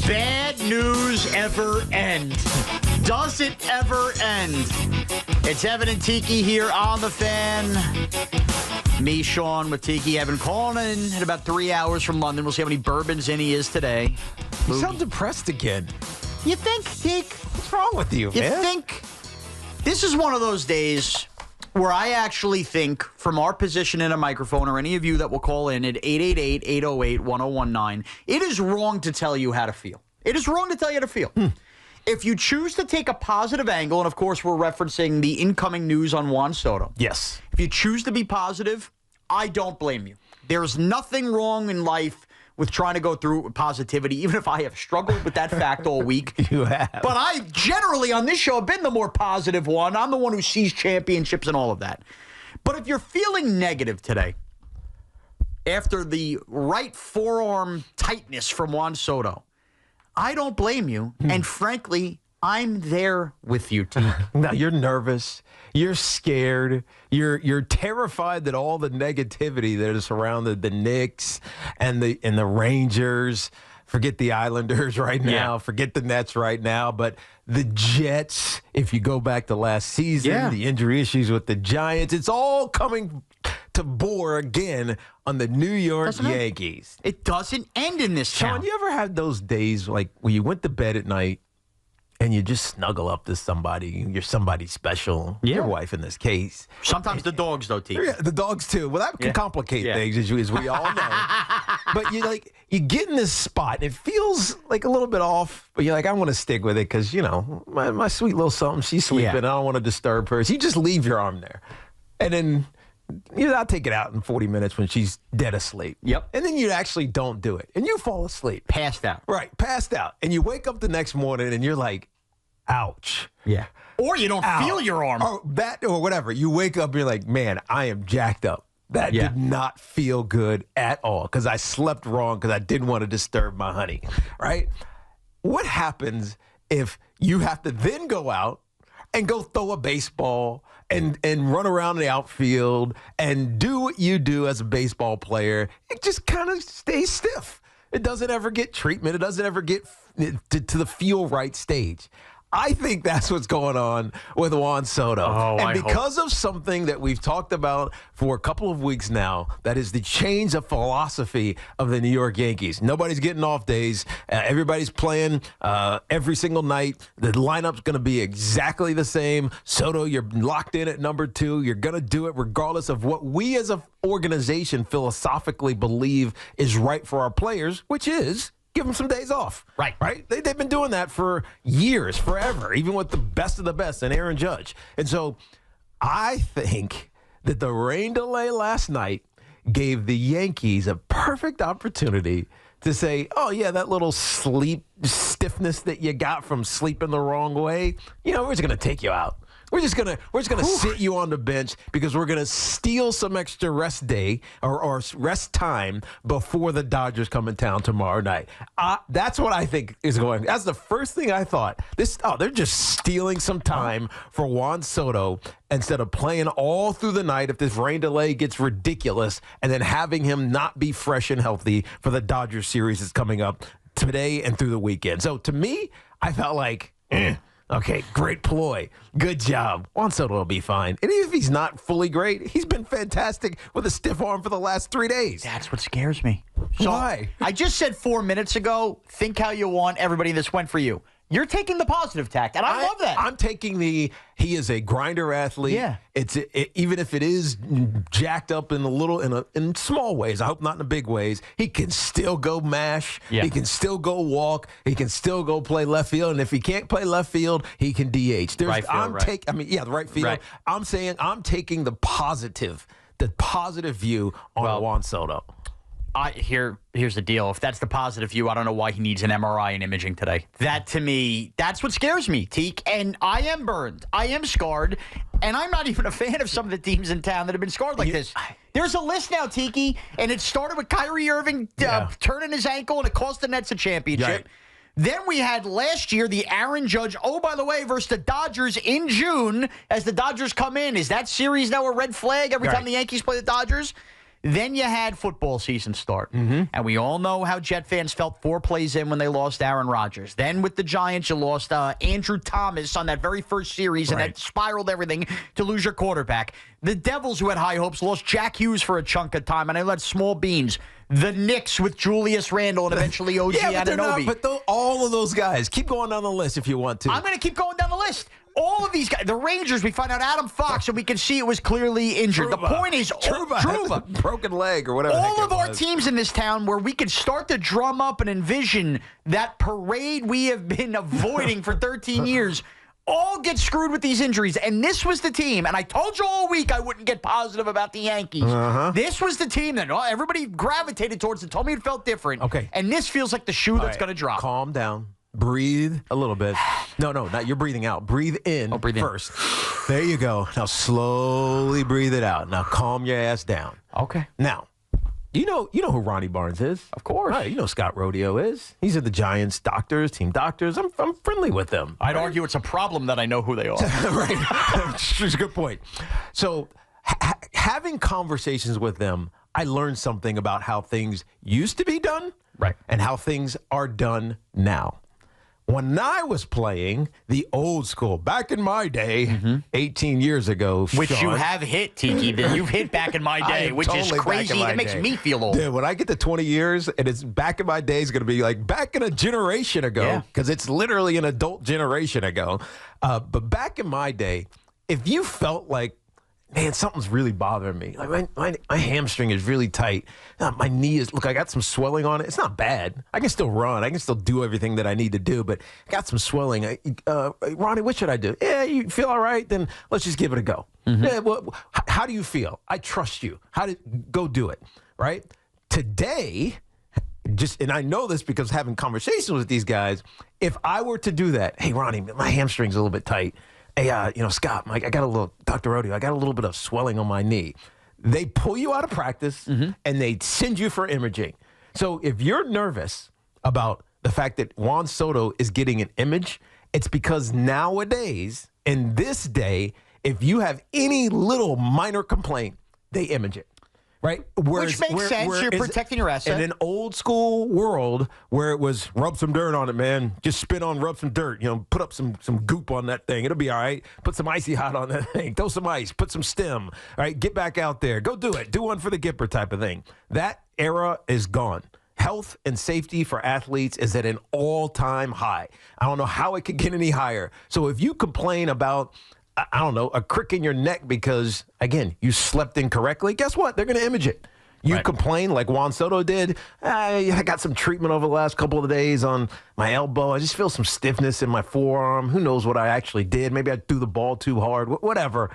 bad news ever end? Does it ever end? It's Evan and Tiki here on The Fan. Me, Sean, with Tiki. Evan calling in about 3 hours from London. We'll see how many bourbons in he is today. You sound depressed again. You think, Tiki? What's wrong with you, You man? think this is one of those days where I actually think, from our position in a microphone, or any of you that will call in at 888-808-1019, it is wrong to tell you how to feel. It is wrong to tell you how to feel. If you choose to take a positive angle, and of course we're referencing the incoming news on Juan Soto. Yes. If you choose to be positive, I don't blame you. There's nothing wrong in life with trying to go through positivity, even if I have struggled with that fact all week. You have. But I generally on this show have been the more positive one. I'm the one who sees championships and all of that. But if you're feeling negative today, after the right forearm tightness from Juan Soto, I don't blame you. And frankly, I'm there with you, T. No, you're nervous. You're scared. You're terrified that all the negativity that has surrounded the Knicks and the Rangers, forget the Islanders right now, forget the Nets right now, but the Jets, if you go back to last season, the injury issues with the Giants, it's all coming to bore again on the New York Yankees. It doesn't end in this town. Sean, you ever had those days like when you went to bed at night and you just snuggle up to somebody, you're somebody special, your wife in this case. Sometimes the dogs, though, T. Yeah, the dogs, too. Well, that can complicate things, as we all know. But you get in this spot, and it feels like a little bit off, but you're like, I want to stick with it because, my sweet little something, she's sleeping, and I don't want to disturb her. So you just leave your arm there. And then I'll take it out in 40 minutes when she's dead asleep. Yep. And then you actually don't do it. And you fall asleep. Passed out. Right, passed out. And you wake up the next morning and you're like, ouch. Yeah. Or you don't feel your arm. Or that or whatever. You wake up and you're like, man, I am jacked up. That did not feel good at all because I slept wrong because I didn't want to disturb my honey. Right? What happens if you have to then go out and go throw a baseball and run around the outfield and do what you do as a baseball player? It just kind of stays stiff. It doesn't ever get treatment. It doesn't ever get to the feel right stage. I think that's what's going on with Juan Soto. And because of something that we've talked about for a couple of weeks now, that is the change of philosophy of the New York Yankees. Nobody's getting off days. Everybody's playing every single night. The lineup's going to be exactly the same. Soto, you're locked in at number 2. You're going to do it regardless of what we as an organization philosophically believe is right for our players, which is give them some days off. Right. They've been doing that for years, forever, even with the best of the best and Aaron Judge. And so I think that the rain delay last night gave the Yankees a perfect opportunity to say, oh, yeah, that little sleep stiffness that you got from sleeping the wrong way, we're just going to take you out. We're just gonna sit you on the bench because we're gonna steal some extra rest day or rest time before the Dodgers come in town tomorrow night. That's what I think is going. That's the first thing I thought. They're just stealing some time for Juan Soto instead of playing all through the night if this rain delay gets ridiculous and then having him not be fresh and healthy for the Dodgers series that's coming up today and through the weekend. So to me, I felt like, okay, great ploy. Good job. Juan Soto will be fine. And even if he's not fully great, he's been fantastic with a stiff arm for the last 3 days. That's what scares me. So Why? I just said 4 minutes ago, think how you want. Everybody, this went for you. You're taking the positive tact, and I love that. I'm taking he is a grinder athlete. Yeah. Even if it is jacked up in small ways, I hope not in the big ways, he can still go mash. Yeah. He can still go walk. He can still go play left field. And if he can't play left field, he can DH. The right field. Right. I'm saying I'm taking the positive view on Juan Soto. Here's the deal. If that's the positive view, I don't know why he needs an MRI and imaging today. That, to me, that's what scares me, Teak. And I am burned. I am scarred. And I'm not even a fan of some of the teams in town that have been scarred like this. There's a list now, Tiki, and it started with Kyrie Irving turning his ankle, and it cost the Nets a championship. Right. Then we had last year the Aaron Judge, by the way, versus the Dodgers in June as the Dodgers come in. Is that series now a red flag every time the Yankees play the Dodgers? Then you had football season start. And we all know how Jet fans felt 4 plays in when they lost Aaron Rodgers. Then with the Giants, you lost Andrew Thomas on that very first series, and that spiraled everything to lose your quarterback. The Devils, who had high hopes, lost Jack Hughes for a chunk of time, and they let small beans. The Knicks with Julius Randle and eventually OG Anunoby. But all of those guys, keep going down the list if you want to. I'm going to keep going down the list. All of these guys, the Rangers, we find out Adam Fox, and we can see it was clearly injured. Trouba. The point is, Trouba. Broken leg or whatever. All of our teams in this town where we could start to drum up and envision that parade we have been avoiding for 13 years, all get screwed with these injuries. And this was the team, and I told you all week I wouldn't get positive about the Yankees. This was the team that everybody gravitated towards and told me it felt different. Okay. And this feels like the shoe that's going to drop. Calm down. Breathe a little bit. No, not you're breathing out. Breathe in first. There you go. Now slowly breathe it out. Now calm your ass down. Okay. Now, you know who Ronnie Barnes is? Of course. Right, you know Scott Rodeo is. He's at the Giants doctors, team doctors. I'm friendly with them. I'd argue it's a problem that I know who they are. Right. It's a good point. So having conversations with them, I learned something about how things used to be done and how things are done now. When I was playing the old school, back in my day, 18 years ago, which Sean, you have hit, Tiki. That you've hit back in my day, which totally is crazy. It makes me feel old. Dude, when I get to 20 years, and it's back in my day, is going to be like back in a generation ago, because it's literally an adult generation ago. But back in my day, if you felt like, man, something's really bothering me. Like my hamstring is really tight. My knee is, look, I got some swelling on it. It's not bad. I can still run. I can still do everything that I need to do, but I got some swelling. Ronnie, what should I do? Yeah, you feel all right? Then let's just give it a go. Yeah, well, how do you feel? I trust you. Go do it, right? Today, and I know this because having conversations with these guys, if I were to do that, hey, Ronnie, my hamstring's a little bit tight. Hey, Scott, Mike, I got a little, Dr. Rodeo, I got a little bit of swelling on my knee. They pull you out of practice and they send you for imaging. So if you're nervous about the fact that Juan Soto is getting an image, it's because nowadays, in this day, if you have any little minor complaint, they image it. Right? Which makes sense. You're protecting your asset. In an old school world where it was rub some dirt on it, man. Just spit on, rub some dirt. Put up some goop on that thing. It'll be all right. Put some icy hot on that thing. Throw some ice. Put some stem. All right? Get back out there. Go do it. Do one for the Gipper type of thing. That era is gone. Health and safety for athletes is at an all-time high. I don't know how it could get any higher. So if you complain about, I don't know, a crick in your neck because, again, you slept incorrectly, guess what? They're going to image it. You complain like Juan Soto did. I got some treatment over the last couple of days on my elbow. I just feel some stiffness in my forearm. Who knows what I actually did? Maybe I threw the ball too hard. Whatever.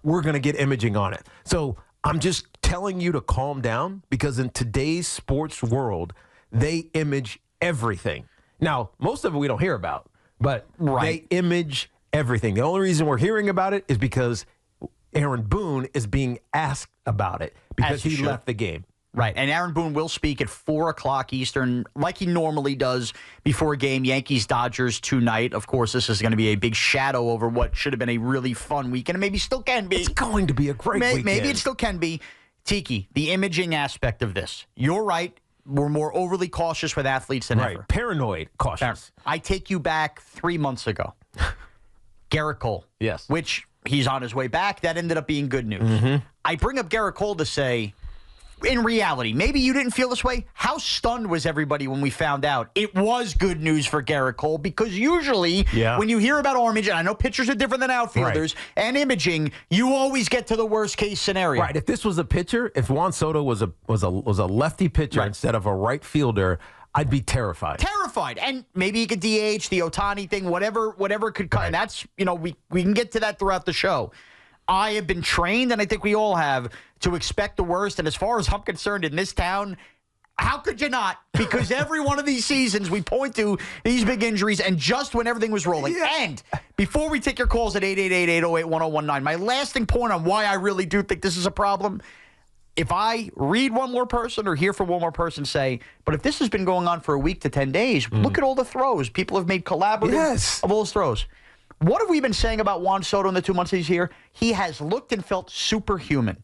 We're going to get imaging on it. So I'm just telling you to calm down because in today's sports world, they image everything. Now, most of it we don't hear about, but they image everything. The only reason we're hearing about it is because Aaron Boone is being asked about it because he left the game. Right, and Aaron Boone will speak at 4 o'clock Eastern, like he normally does before a game. Yankees-Dodgers tonight. Of course, this is going to be a big shadow over what should have been a really fun weekend, and maybe still can be. It's going to be a great weekend. Maybe it still can be. Tiki, the imaging aspect of this. You're right. We're more overly cautious with athletes than ever. Paranoid cautious. I take you back 3 months ago. Gerrit Cole. Yes. Which he's on his way back. That ended up being good news. I bring up Gerrit Cole to say, in reality, maybe you didn't feel this way. How stunned was everybody when we found out it was good news for Gerrit Cole? Because usually when you hear about arm imaging, and I know pitchers are different than outfielders, and imaging, you always get to the worst case scenario. Right. If this was a pitcher, if Juan Soto was a lefty pitcher instead of a right fielder, I'd be terrified. And maybe he could DH, the Ohtani thing, whatever could come. And that's, we can get to that throughout the show. I have been trained, and I think we all have, to expect the worst. And as far as I'm concerned, in this town, how could you not? Because every one of these seasons, we point to these big injuries, and just when everything was rolling. And before we take your calls at 888-808-1019, my lasting point on why I really do think this is a problem, if I read one more person or hear from one more person say, but if this has been going on for a week to 10 days, look at all the throws. People have made collaborative of all those throws. What have we been saying about Juan Soto in the 2 months he's here? He has looked and felt superhuman.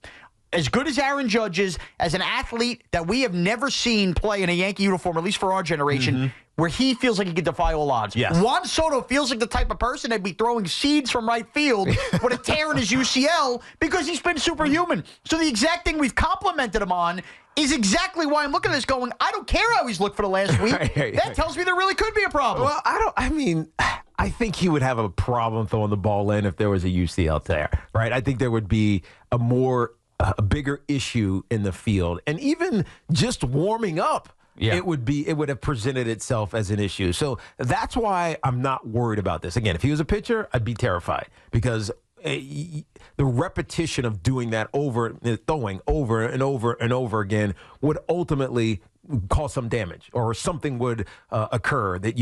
as good as Aaron Judge is, as an athlete that we have never seen play in a Yankee uniform, at least for our generation, where he feels like he can defy all odds. Yes. Juan Soto feels like the type of person that'd be throwing seeds from right field with a tear in his UCL because he's been superhuman. So the exact thing we've complimented him on is exactly why I'm looking at this going, I don't care how he's looked for the last week. That tells me there really could be a problem. Well, I think he would have a problem throwing the ball in if there was a UCL tear, right? I think there would be a bigger issue in the field. And even just warming up, it would have presented itself as an issue. So that's why I'm not worried about this. Again, if he was a pitcher, I'd be terrified because the repetition of doing that throwing over and over and over again would ultimately cause some damage, or something would occur that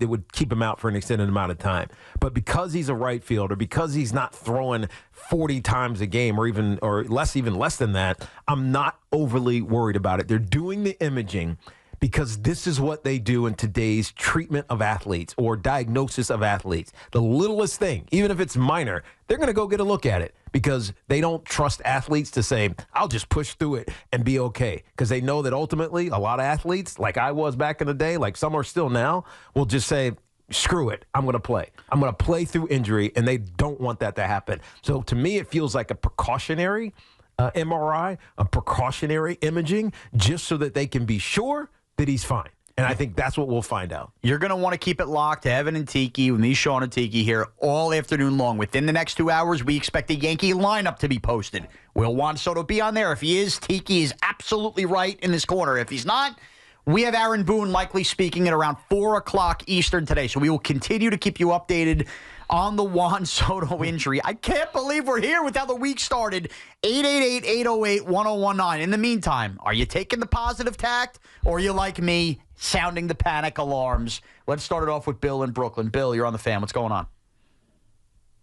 would keep him out for an extended amount of time. But because he's a right fielder, because he's not throwing 40 times a game, even less than that, I'm not overly worried about it. They're doing the imaging because this is what they do in today's treatment of athletes or diagnosis of athletes. The littlest thing, even if it's minor, they're going to go get a look at it because they don't trust athletes to say, I'll just push through it and be okay. Because they know that ultimately a lot of athletes, like I was back in the day, like some are still now, will just say, screw it, I'm going to play. I'm going to play through injury, and they don't want that to happen. So to me, it feels like a precautionary MRI, a precautionary imaging, just so that they can be sure that he's fine. And I think that's what we'll find out. You're going to want to keep it locked to Evan and Tiki, with me, Sean, and Tiki here all afternoon long. Within the next 2 hours, we expect a Yankee lineup to be posted. Will Juan Soto be on there? If he is, Tiki is absolutely right in this corner. If he's not, we have Aaron Boone likely speaking at around 4 o'clock Eastern today. So we will continue to keep you updated on the Juan Soto injury. I can't believe we're here with how the week started. 888-808-1019. In the meantime, are you taking the positive tact, or are you like me, sounding the panic alarms? Let's start it off with Bill in Brooklyn. Bill, you're on the fan. What's going on?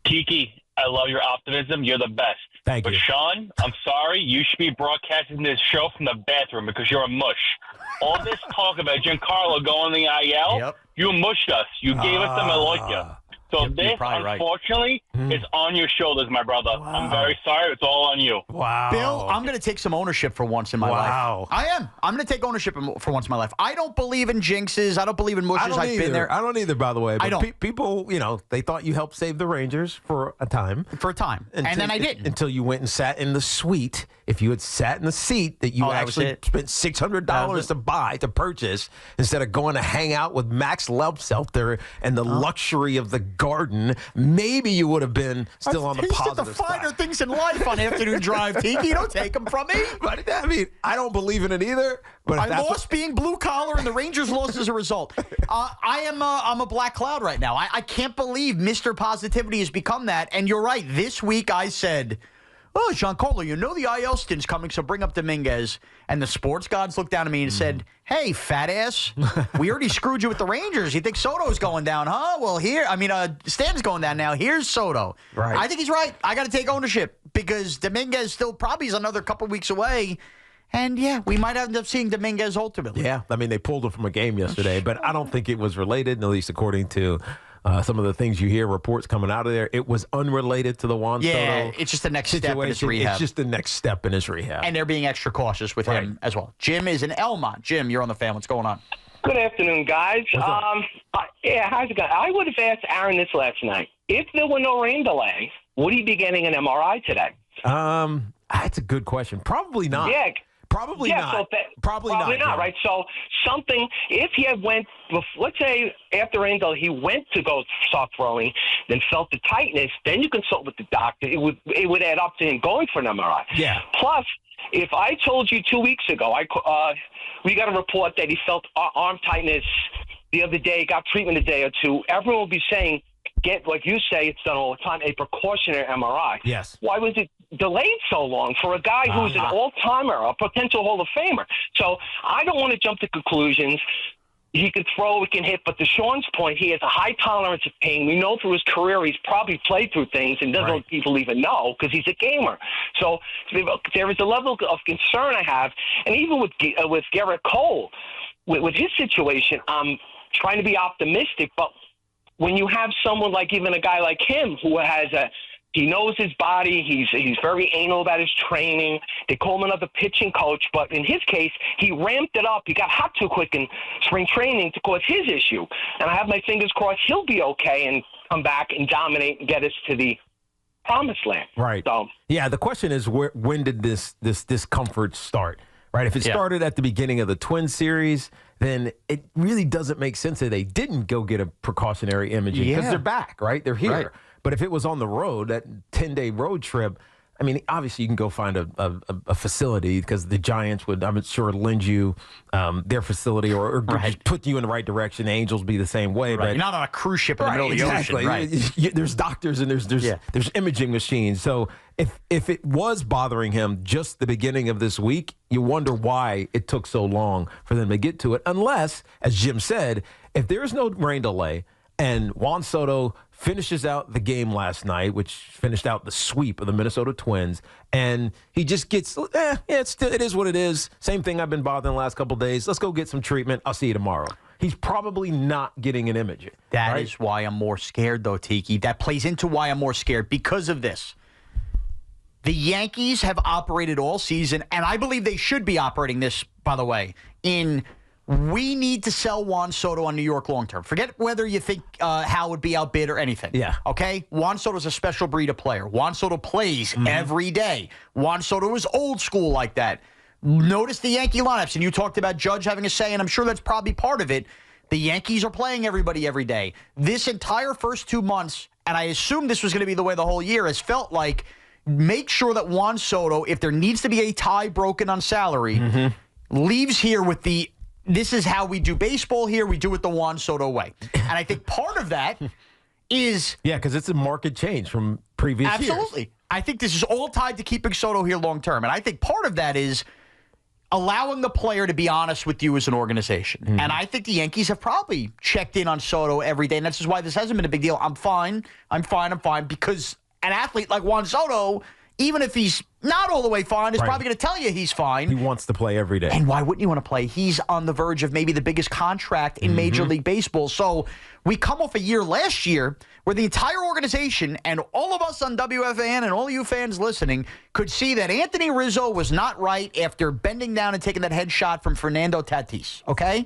Kiki, I love your optimism. You're the best. Thank you. But Sean, I'm sorry. You should be broadcasting this show from the bathroom because you're a mush. All this talk about Giancarlo going to the IL, you mushed us. You gave us the Maloika. So this, unfortunately, is on your shoulders, my brother. Wow. I'm very sorry. It's all on you. Wow. Bill, I'm going to take some ownership for once in my life. I am. I'm going to take ownership for once in my life. I don't believe in jinxes. I don't believe in mushes. I've been there. I don't either, by the way. But I don't. People, they thought you helped save the Rangers for a time. And then I didn't. Until you went and sat in the suite. If you had sat in the seat that you actually spent $600 to purchase, instead of going to hang out with Max Lelpselter and the luxury of the garden, maybe you would have been still on the positive the finer things in life on Afternoon Drive, Tiki. Don't take them from me. But I don't believe in it either. But I lost being blue collar, and the Rangers lost as a result. I'm a black cloud right now. I can't believe Mr. Positivity has become that. And you're right. This week I said, oh, Giancarlo, the IL stint's coming, so bring up Dominguez. And the sports gods looked down at me and said, hey, fat ass, we already screwed you with the Rangers. You think Soto's going down, huh? Well, Stan's going down now. Here's Soto. Right. I think he's right. I got to take ownership because Dominguez still probably is another couple weeks away. And, we might end up seeing Dominguez ultimately. Yeah, they pulled him from a game yesterday, but I don't think it was related, at least according to some of the things you hear, reports coming out of there. It was unrelated to the Juan Soto. Yeah, it's just the next step in his rehab. It's just the next step in his rehab. And they're being extra cautious with him as well. Jim is in Elmont. Jim, you're on the fan. What's going on? Good afternoon, guys. How's it going? I would have asked Aaron this last night. If there were no rain delay, would he be getting an MRI today? That's a good question. Probably not. Yeah. Probably not. So probably not, right? So if he had went, let's say after rain delay, he went to go start throwing, then felt the tightness, then you consult with the doctor. It would add up to him going for an MRI. Yeah. Plus, if I told you 2 weeks ago, we got a report that he felt arm tightness the other day, got treatment a day or two, everyone will be saying, get, like you say, it's done all the time, a precautionary MRI. Yes. Why was it delayed so long for a guy who's an all-timer, a potential Hall of Famer? So I don't want to jump to conclusions. He can throw, he can hit, but to Sean's point, he has a high tolerance of pain. We know through his career he's probably played through things and doesn't let people even know because he's a gamer. So there is a level of concern I have. And even with Gerrit Cole, with his situation, I'm trying to be optimistic, but when you have someone like even a guy like him who has a He knows his body. He's very anal about his training. They call him another pitching coach, but in his case, he ramped it up. He got hot too quick in spring training to cause his issue. And I have my fingers crossed he'll be okay and come back and dominate and get us to the promised land. Right. So, yeah, the question is when did this discomfort start? Right. If it started at the beginning of the Twins series, then it really doesn't make sense that they didn't go get a precautionary imaging because they're back, right? They're here. Right. But if it was on the road, that 10-day road trip, I mean, obviously you can go find a facility because the Giants would, I'm sure, lend you their facility or put you in the right direction. The Angels be the same way. Right. But you're not on a cruise ship in the middle of the ocean. Right. There's doctors and there's imaging machines. So if it was bothering him just the beginning of this week, you wonder why it took so long for them to get to it. Unless, as Jim said, if there is no rain delay and Juan Soto finishes out the game last night, which finished out the sweep of the Minnesota Twins, and he just gets, it is what it is. Same thing I've been bothering the last couple of days. Let's go get some treatment. I'll see you tomorrow. He's probably not getting an image. That is why I'm more scared, though, Tiki. That plays into why I'm more scared because of this. The Yankees have operated all season, and I believe they should be operating this, by the way, we need to sell Juan Soto on New York long-term. Forget whether you think Hal would be outbid or anything. Yeah. Okay? Juan Soto's a special breed of player. Juan Soto plays every day. Juan Soto is old school like that. Notice the Yankee lineups, and you talked about Judge having a say, and I'm sure that's probably part of it. The Yankees are playing everybody every day. This entire first 2 months, and I assume this was going to be the way the whole year, has felt like make sure that Juan Soto, if there needs to be a tie broken on salary, leaves here with the this is how we do baseball here. We do it the Juan Soto way. And I think part of that is... Yeah, because it's a market change from previous years. Absolutely. I think this is all tied to keeping Soto here long term. And I think part of that is allowing the player to be honest with you as an organization. And I think the Yankees have probably checked in on Soto every day. And that's just why this hasn't been a big deal. I'm fine. Because an athlete like Juan Soto, even if he's not all the way fine, is probably going to tell you he's fine. He wants to play every day. And why wouldn't you want to play? He's on the verge of maybe the biggest contract in Major League Baseball. So we come off a year last year where the entire organization and all of us on WFAN and all you fans listening could see that Anthony Rizzo was not right after bending down and taking that headshot from Fernando Tatis, okay?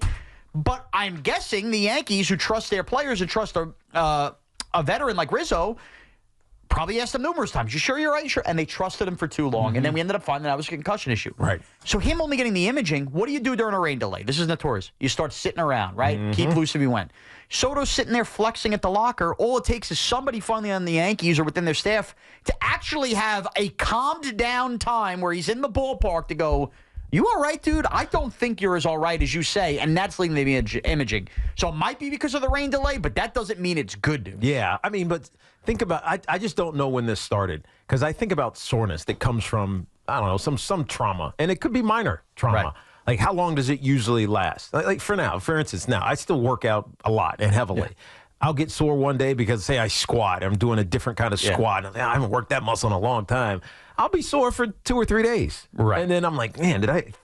But I'm guessing the Yankees, who trust their players and trust a veteran like Rizzo, probably asked him numerous times, you sure you're right? Sure. And they trusted him for too long. And then we ended up finding that was a concussion issue. Right. So him only getting the imaging, what do you do during a rain delay? This is notorious. You start sitting around, right? Keep loose if you went. Soto's sitting there flexing at the locker. All it takes is somebody finally on the Yankees or within their staff to actually have a calmed down time where he's in the ballpark to go, you all right, dude? I don't think you're as all right as you say, and that's leading to the imaging. So it might be because of the rain delay, but that doesn't mean it's good, dude. Yeah, I mean, but think about, I just don't know when this started, because I think about soreness that comes from, I don't know, some trauma, and it could be minor trauma. Right. Like, how long does it usually last? Like for instance, I still work out a lot and heavily. Yeah. I'll get sore one day because, say, I squat. I'm doing a different kind of squat. And I haven't worked that muscle in a long time. I'll be sore for 2 or 3 days. Right. And then I'm like, man, it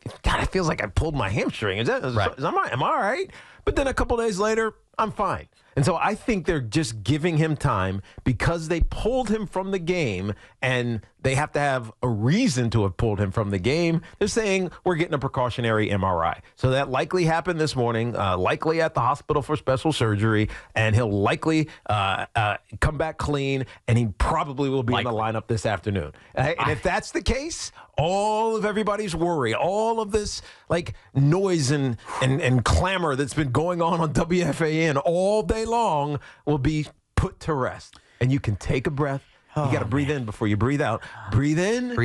feels like I pulled my hamstring. Am I all right? But then a couple days later, I'm fine. And so I think they're just giving him time because they pulled him from the game, and they have to have a reason to have pulled him from the game. They're saying we're getting a precautionary MRI. So that likely happened this morning, likely at the hospital for special surgery, and he'll likely come back clean, and he probably will be in the lineup this afternoon. And if that's the case, all of everybody's worry, all of this like noise and clamor that's been going on WFAN all day long will be put to rest. And you can take a breath. You got to breathe in before you breathe out. Breathe in,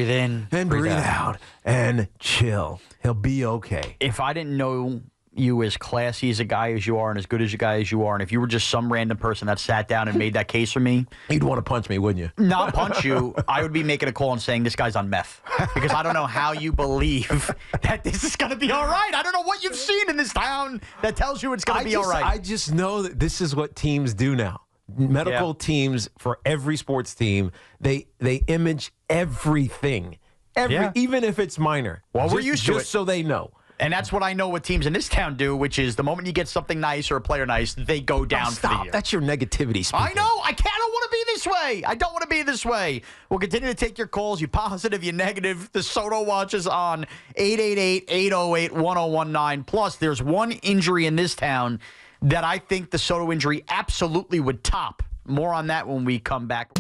and breathe out, and chill. He'll be okay. If I didn't know you as classy as a guy as you are and as good as a guy as you are, and if you were just some random person that sat down and made that case for me, you'd want to punch me, wouldn't you? Not punch you. I would be making a call and saying this guy's on meth, because I don't know how you believe that this is going to be all right. I don't know what you've seen in this town that tells you it's going to be all right. I just know that this is what teams do now. Medical teams, for every sports team, they image everything, even if it's minor. Well, we're used to it, so they know. And that's what I know what teams in this town do, which is the moment you get something nice or a player nice, they go down for the year. That's your negativity speaking. I know. I don't want to be this this way. I don't want to be this way. We'll continue to take your calls. You positive, you negative. The Soto Watch is on 888-808-1019. Plus, there's one injury in this town that I think the Soto injury absolutely would top. More on that when we come back.